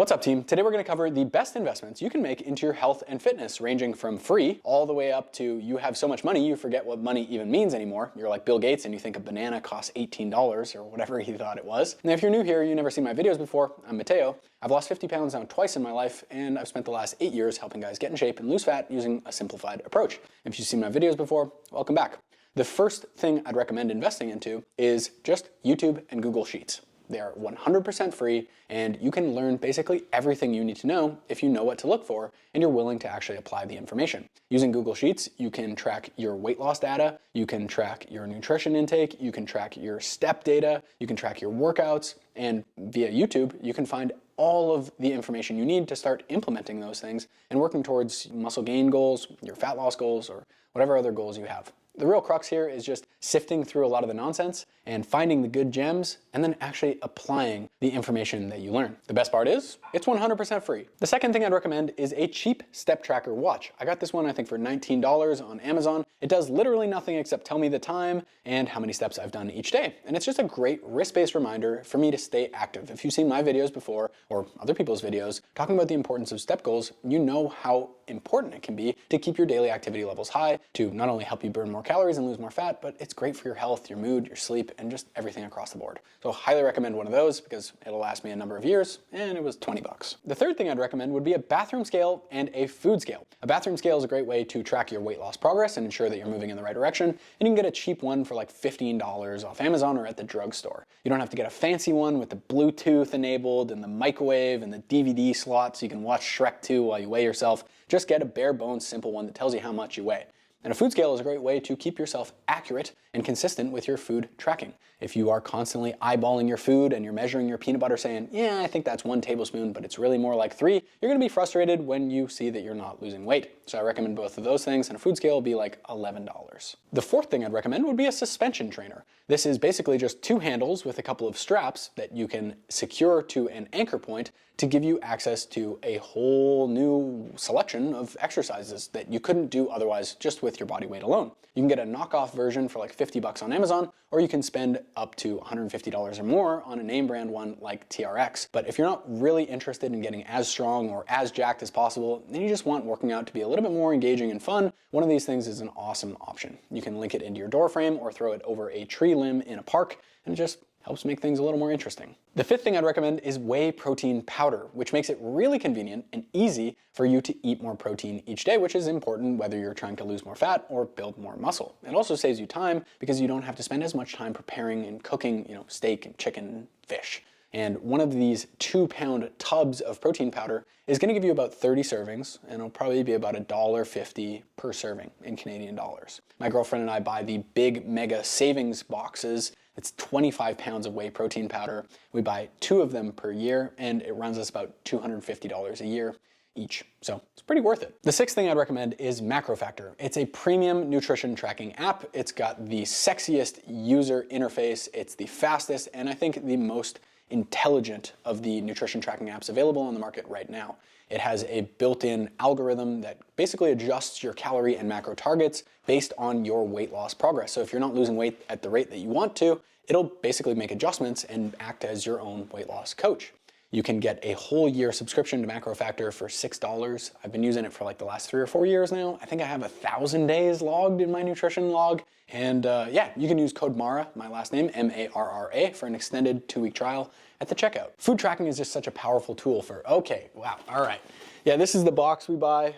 What's up, team? Today we're going to cover the best investments you can make into your health and fitness, ranging from free all the way up to you have so much money you forget what money even means anymore. You're like Bill Gates and you think a banana costs $18 or whatever he thought it was. And if you're new here, you've never seen my videos before, I'm Matteo. I've lost 50 pounds now twice in my life, and I've spent the last 8 years helping guys get in shape and lose fat using a simplified approach. If you've seen my videos before, welcome back. The first thing I'd recommend investing into is just YouTube and Google Sheets. They are 100% free, and you can learn basically everything you need to know if you know what to look for and you're willing to actually apply the information. Using Google Sheets, you can track your weight loss data, you can track your nutrition intake, you can track your step data, you can track your workouts, and via YouTube, you can find all of the information you need to start implementing those things and working towards muscle gain goals, your fat loss goals, or whatever other goals you have. The real crux here is just sifting through a lot of the nonsense and finding the good gems and then actually applying the information that you learn. The best part is, it's 100% free. The second thing I'd recommend is a cheap step tracker watch. I got this one, I think, for $19 on Amazon. It does literally nothing except tell me the time and how many steps I've done each day. And it's just a great wrist-based reminder for me to stay active. If you've seen my videos before, or other people's videos, talking about the importance of step goals, you know how important it can be to keep your daily activity levels high, to not only help you burn more calories and lose more fat, but it's great for your health, your mood, your sleep, and just everything across the board. So highly recommend one of those because it'll last me a number of years, and it was 20 bucks. The third thing I'd recommend would be a bathroom scale and a food scale. A bathroom scale is a great way to track your weight loss progress and ensure that you're moving in the right direction, and you can get a cheap one for like $15 off Amazon or at the drugstore. You don't have to get a fancy one with the Bluetooth enabled and the microwave and the DVD slot so you can watch Shrek 2 while you weigh yourself. Just get a bare bones simple one that tells you how much you weigh. And a food scale is a great way to keep yourself accurate and consistent with your food tracking. If you are constantly eyeballing your food and you're measuring your peanut butter saying, yeah, I think that's 1 tablespoon, but it's really more like 3, you're gonna be frustrated when you see that you're not losing weight. So I recommend both of those things, and a food scale will be like $11. The fourth thing I'd recommend would be a suspension trainer. This is basically just 2 handles with a couple of straps that you can secure to an anchor point to give you access to a whole new selection of exercises that you couldn't do otherwise just with your body weight alone. You can get a knockoff version for like 50 bucks on Amazon, or you can spend up to $150 or more on a name brand one like TRX. But if you're not really interested in getting as strong or as jacked as possible, then you just want working out to be a little bit more engaging and fun, one of these things is an awesome option. You can link it into your door frame or throw it over a tree limb in a park, and it just helps make things a little more interesting. The fifth thing I'd recommend is whey protein powder, which makes it really convenient and easy for you to eat more protein each day, which is important whether you're trying to lose more fat or build more muscle. It also saves you time because you don't have to spend as much time preparing and cooking, steak and chicken and fish. And one of these 2-pound tubs of protein powder is gonna give you about 30 servings, and it'll probably be about $1.50 per serving in Canadian dollars. My girlfriend and I buy the big mega savings boxes. It's 25 pounds of whey protein powder. We buy 2 of them per year, and it runs us about $250 a year each. So it's pretty worth it. The sixth thing I'd recommend is MacroFactor. It's a premium nutrition tracking app. It's got the sexiest user interface. It's the fastest, and I think the most intelligent of the nutrition tracking apps available on the market right now. It has a built-in algorithm that basically adjusts your calorie and macro targets based on your weight loss progress. So if you're not losing weight at the rate that you want to, it'll basically make adjustments and act as your own weight loss coach. You can get a whole year subscription to MacroFactor for $6. I've been using it for like the last 3 or 4 years now. I think I have 1,000 days logged in my nutrition log. And yeah, you can use code Marra, my last name, M-A-R-R-A, for an extended 2-week trial at the checkout. Food tracking is just such a powerful tool for, okay, wow, all right. Yeah, this is the box we buy.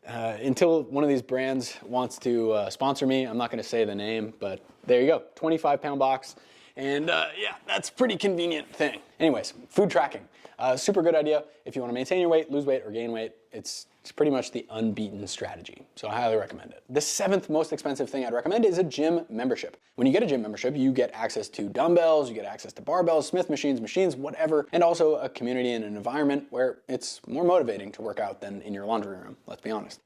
Until one of these brands wants to sponsor me, I'm not gonna say the name, but there you go, 25-pound box. And yeah, that's a pretty convenient thing. Anyways, food tracking. Super good idea. If you want to maintain your weight, lose weight, or gain weight, it's pretty much the unbeaten strategy. So I highly recommend it. The 7th most expensive thing I'd recommend is a gym membership. When you get a gym membership, you get access to dumbbells, you get access to barbells, Smith machines, whatever, and also a community and an environment where it's more motivating to work out than in your laundry room, let's be honest.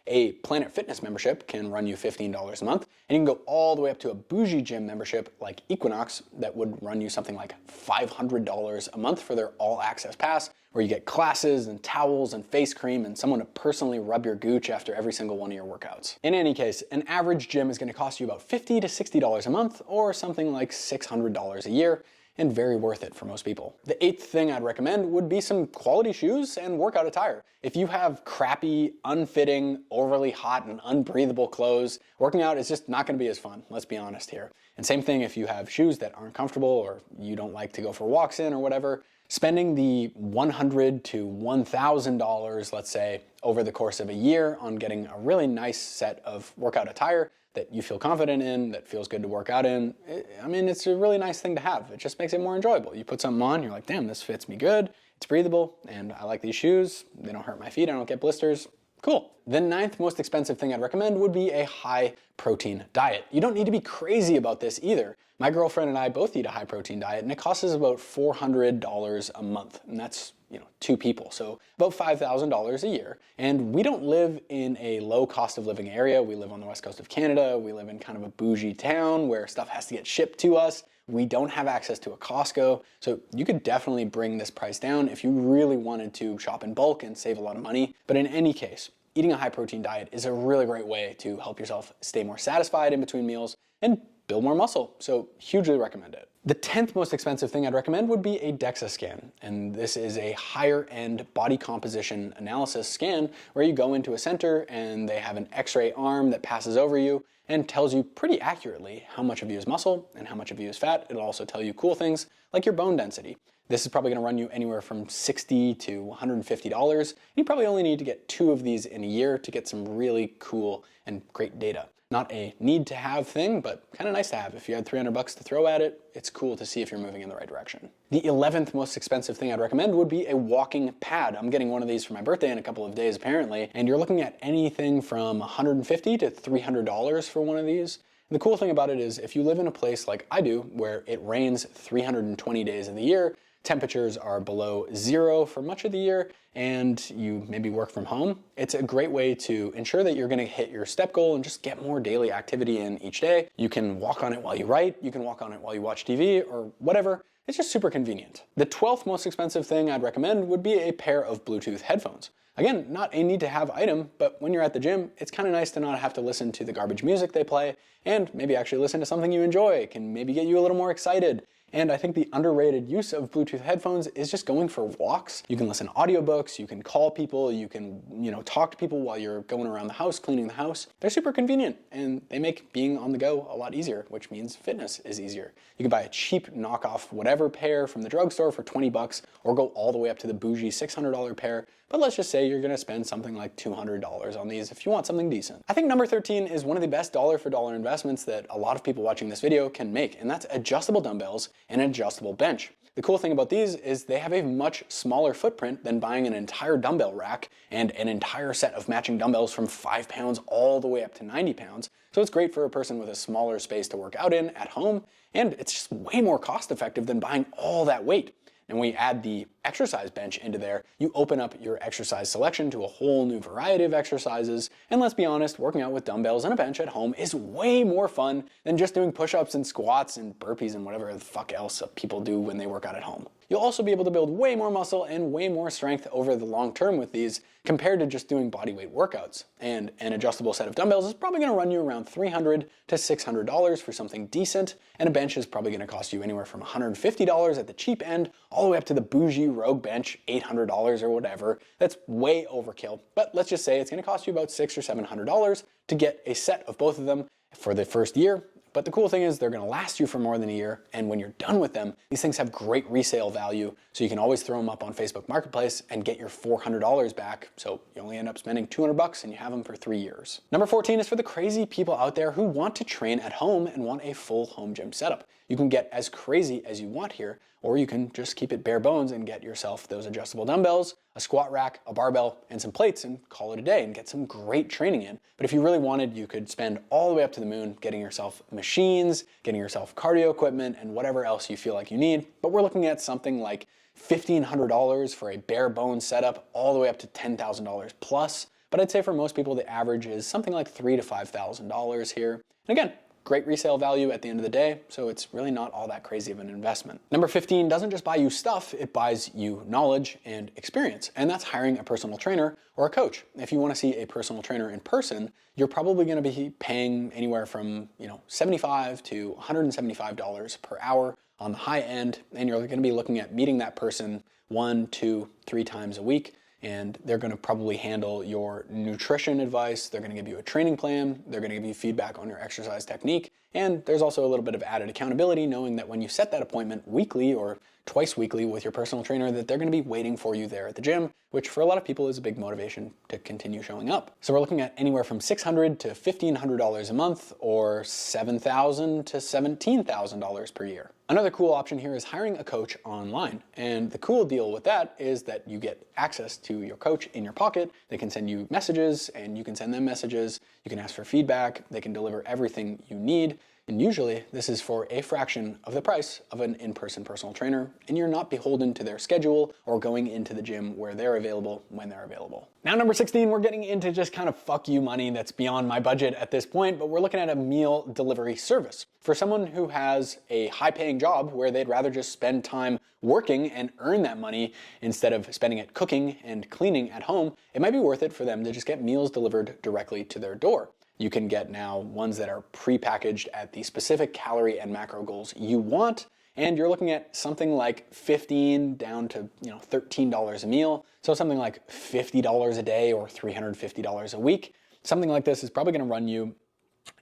A Planet Fitness membership can run you $15 a month, and you can go all the way up to a bougie gym membership like Equinox that would run you something like $500 a month for their all-access pass, where you get classes and towels and face cream and someone to personally rub your gooch after every single one of your workouts. In any case, an average gym is going to cost you about $50 to $60 a month, or something like $600 a year. and very worth it for most people. The 8th thing I'd recommend would be some quality shoes and workout attire. If you have crappy, unfitting, overly hot and unbreathable clothes, working out is just not going to be as fun, let's be honest here. And same thing if you have shoes that aren't comfortable or you don't like to go for walks in or whatever. Spending the $100 to $1,000, let's say, over the course of a year on getting a really nice set of workout attire that you feel confident in, that feels good to work out in, I mean, it's a really nice thing to have. It just makes it more enjoyable. You put something on, you're like, damn, this fits me good, it's breathable, and I like these shoes, they don't hurt my feet, I don't get blisters. Cool. The 9th most expensive thing I'd recommend would be a high protein diet. You don't need to be crazy about this either. My girlfriend and I both eat a high protein diet, and it costs us about $400 a month, and that's 2 people, so about $5,000 a year. And we don't live in a low cost of living area. We live on the west coast of Canada. We live in kind of a bougie town where stuff has to get shipped to us. We don't have access to a Costco, so you could definitely bring this price down if you really wanted to shop in bulk and save a lot of money. But in any case, eating a high protein diet is a really great way to help yourself stay more satisfied in between meals and build more muscle, so hugely recommend it. The 10th most expensive thing I'd recommend would be a DEXA scan, and this is a higher end body composition analysis scan where you go into a center and they have an x-ray arm that passes over you and tells you pretty accurately how much of you is muscle and how much of you is fat. It'll also tell you cool things like your bone density. This is probably going to run you anywhere from $60 to $150. You probably only need to get 2 of these in a year to get some really cool and great data. Not a need to have thing, but kind of nice to have. If you had $300 to throw at it, it's cool to see if you're moving in the right direction. The 11th most expensive thing I'd recommend would be a walking pad. I'm getting one of these for my birthday in a couple of days apparently, and you're looking at anything from $150 to $300 for one of these. And the cool thing about it is if you live in a place like I do, where it rains 320 days of the year, temperatures are below 0 for much of the year, and you maybe work from home, it's a great way to ensure that you're going to hit your step goal and just get more daily activity in each day. You can walk on it while you write, you can walk on it while you watch TV or whatever. It's just super convenient. The 12th most expensive thing I'd recommend would be a pair of Bluetooth headphones. Again, not a need to have item, but when you're at the gym, it's kind of nice to not have to listen to the garbage music they play and maybe actually listen to something you enjoy. It can maybe get you a little more excited. And I think the underrated use of Bluetooth headphones is just going for walks. You can listen to audiobooks, you can call people, you can, talk to people while you're going around the house, cleaning the house. They're super convenient and they make being on the go a lot easier, which means fitness is easier. You can buy a cheap knockoff whatever pair from the drugstore for $20 or go all the way up to the bougie $600 pair. But let's just say you're gonna spend something like $200 on these if you want something decent. I think number 13 is one of the best dollar for dollar investments that a lot of people watching this video can make, and that's adjustable dumbbells and an adjustable bench. The cool thing about these is they have a much smaller footprint than buying an entire dumbbell rack and an entire set of matching dumbbells from 5 pounds all the way up to 90 pounds. So it's great for a person with a smaller space to work out in at home, and it's just way more cost effective than buying all that weight. And when you add the exercise bench into there, you open up your exercise selection to a whole new variety of exercises. And let's be honest, working out with dumbbells and a bench at home is way more fun than just doing push-ups and squats and burpees and whatever the fuck else people do when they work out at home. You'll also be able to build way more muscle and way more strength over the long term with these compared to just doing bodyweight workouts. And an adjustable set of dumbbells is probably going to run you around $300 to $600 for something decent, and a bench is probably going to cost you anywhere from $150 at the cheap end all the way up to the bougie Rogue bench, $800 or whatever. That's way overkill, but let's just say it's going to cost you about $600 or $700 to get a set of both of them for the first year. But the cool thing is they're going to last you for more than a year, and when you're done with them, these things have great resale value, so you can always throw them up on Facebook Marketplace and get your $400 back, so you only end up spending $200 and you have them for 3 years. Number 14 is for the crazy people out there who want to train at home and want a full home gym setup. You can get as crazy as you want here, or you can just keep it bare bones and get yourself those adjustable dumbbells, a squat rack, a barbell, and some plates and call it a day and get some great training in. But if you really wanted, you could spend all the way up to the moon getting yourself machines, getting yourself cardio equipment, and whatever else you feel like you need. But we're looking at something like $1,500 for a bare bones setup all the way up to $10,000 plus. But I'd say for most people, the average is something like $3,000 to $5,000 here. And again, great resale value at the end of the day, so it's really not all that crazy of an investment. Number 15 doesn't just buy you stuff, it buys you knowledge and experience, and that's hiring a personal trainer or a coach. If you want to see a personal trainer in person, you're probably going to be paying anywhere from $75 to $175 per hour on the high end, and you're going to be looking at meeting that person 1, 2, 3 times a week. And they're going to probably handle your nutrition advice. They're going to give you a training plan. They're going to give you feedback on your exercise technique. And there's also a little bit of added accountability, knowing that when you set that appointment weekly or twice weekly with your personal trainer, that they're going to be waiting for you there at the gym, which for a lot of people is a big motivation to continue showing up. So we're looking at anywhere from $600 to $1,500 a month, or $7,000 to $17,000 per year. Another cool option here is hiring a coach online. And the cool deal with that is that you get access to your coach in your pocket. They can send you messages and you can send them messages. You can ask for feedback. They can deliver everything you need. And usually this is for a fraction of the price of an in-person personal trainer, and you're not beholden to their schedule or going into the gym where they're available when they're available. Now, number 16, we're getting into just kind of fuck you money that's beyond my budget at this point, but we're looking at a meal delivery service. For someone who has a high-paying job where they'd rather just spend time working and earn that money instead of spending it cooking and cleaning at home, it might be worth it for them to just get meals delivered directly to their door. You can get now ones that are pre-packaged at the specific calorie and macro goals you want, and you're looking at something like $15 down to $13 a meal. So something like $50 a day or $350 a week. Something like this is probably going to run you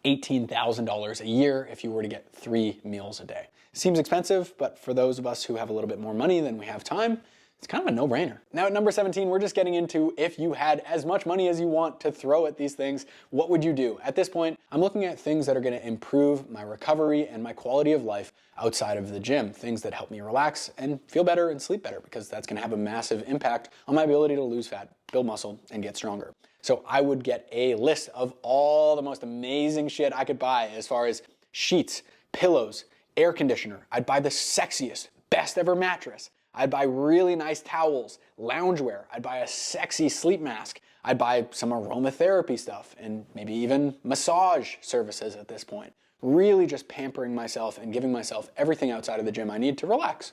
$18,000 a year if you were to get 3 meals a day. Seems expensive, but for those of us who have a little bit more money than we have time, it's kind of a no-brainer. Now at number 17, we're just getting into if you had as much money as you want to throw at these things, what would you do? At this point, I'm looking at things that are going to improve my recovery and my quality of life outside of the gym. Things that help me relax and feel better and sleep better, because that's going to have a massive impact on my ability to lose fat, build muscle, and get stronger. So I would get a list of all the most amazing shit I could buy as far as sheets, pillows, air conditioner. I'd buy the sexiest, best ever mattress. I'd buy really nice towels, loungewear. I'd buy a sexy sleep mask. I'd buy some aromatherapy stuff and maybe even massage services at this point. Really just pampering myself and giving myself everything outside of the gym I need to relax.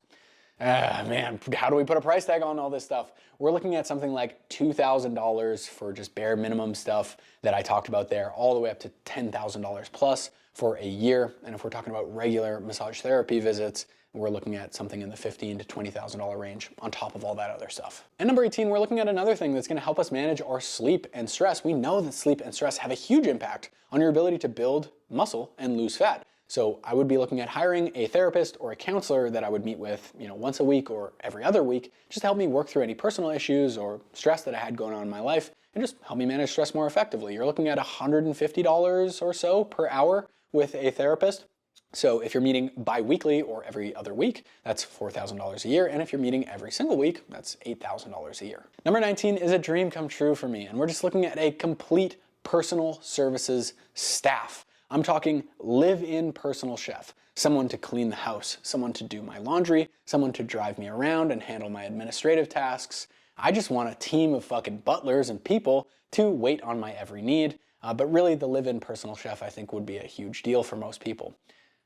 Man, how do we put a price tag on all this stuff? We're looking at something like $2,000 for just bare minimum stuff that I talked about there, all the way up to $10,000 plus for a year. And if we're talking about regular massage therapy visits, we're looking at something in the $15,000 to $20,000 range on top of all that other stuff. And number 18, we're looking at another thing that's going to help us manage our sleep and stress. We know that sleep and stress have a huge impact on your ability to build muscle and lose fat. So I would be looking at hiring a therapist or a counselor that I would meet with, once a week or every other week, just to help me work through any personal issues or stress that I had going on in my life and just help me manage stress more effectively. You're looking at $150 or so per hour with a therapist. So if you're meeting bi-weekly or every other week, that's $4,000 a year. And if you're meeting every single week, that's $8,000 a year. Number 19 is a dream come true for me. And we're just looking at a complete personal services staff. I'm talking live-in personal chef, someone to clean the house, someone to do my laundry, someone to drive me around and handle my administrative tasks. I just want a team of fucking butlers and people to wait on my every need. But really the live-in personal chef I think would be a huge deal for most people.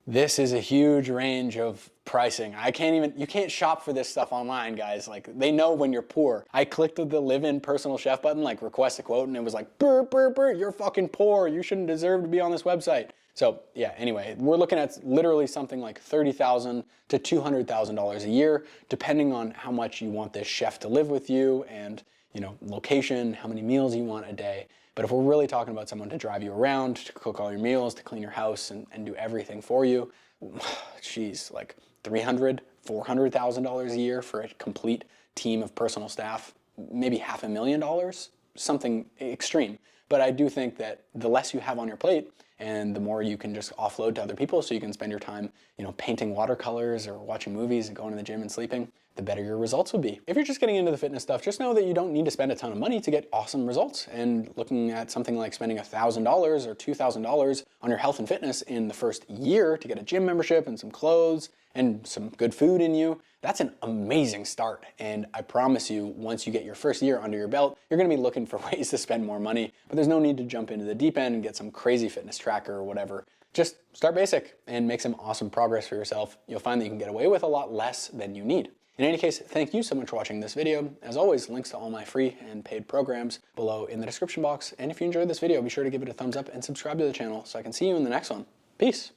This is a huge range of pricing. You can't shop for this stuff online, guys. Like, they know when you're poor. I clicked the live-in personal chef button, like request a quote, and it was like, burr, burr, burr, you're fucking poor. You shouldn't deserve to be on this website. So yeah, anyway, we're looking at literally something like $30,000 to $200,000 a year, depending on how much you want this chef to live with you and, location, how many meals you want a day. But if we're really talking about someone to drive you around, to cook all your meals, to clean your house and do everything for you, geez, like $300,000, $400,000 a year for a complete team of personal staff, maybe $500,000, something extreme. But I do think that the less you have on your plate and the more you can just offload to other people so you can spend your time, painting watercolors or watching movies and going to the gym and sleeping, the better your results would be. If you're just getting into the fitness stuff, just know that you don't need to spend a ton of money to get awesome results. And looking at something like spending $1,000 or $2,000 on your health and fitness in the first year to get a gym membership and some clothes and some good food in you, that's an amazing start. And I promise you, once you get your first year under your belt, you're gonna be looking for ways to spend more money, but there's no need to jump into the deep end and get some crazy fitness tracker or whatever. Just start basic and make some awesome progress for yourself. You'll find that you can get away with a lot less than you need. In any case, thank you so much for watching this video. As always, links to all my free and paid programs below in the description box. And if you enjoyed this video, be sure to give it a thumbs up and subscribe to the channel so I can see you in the next one. Peace.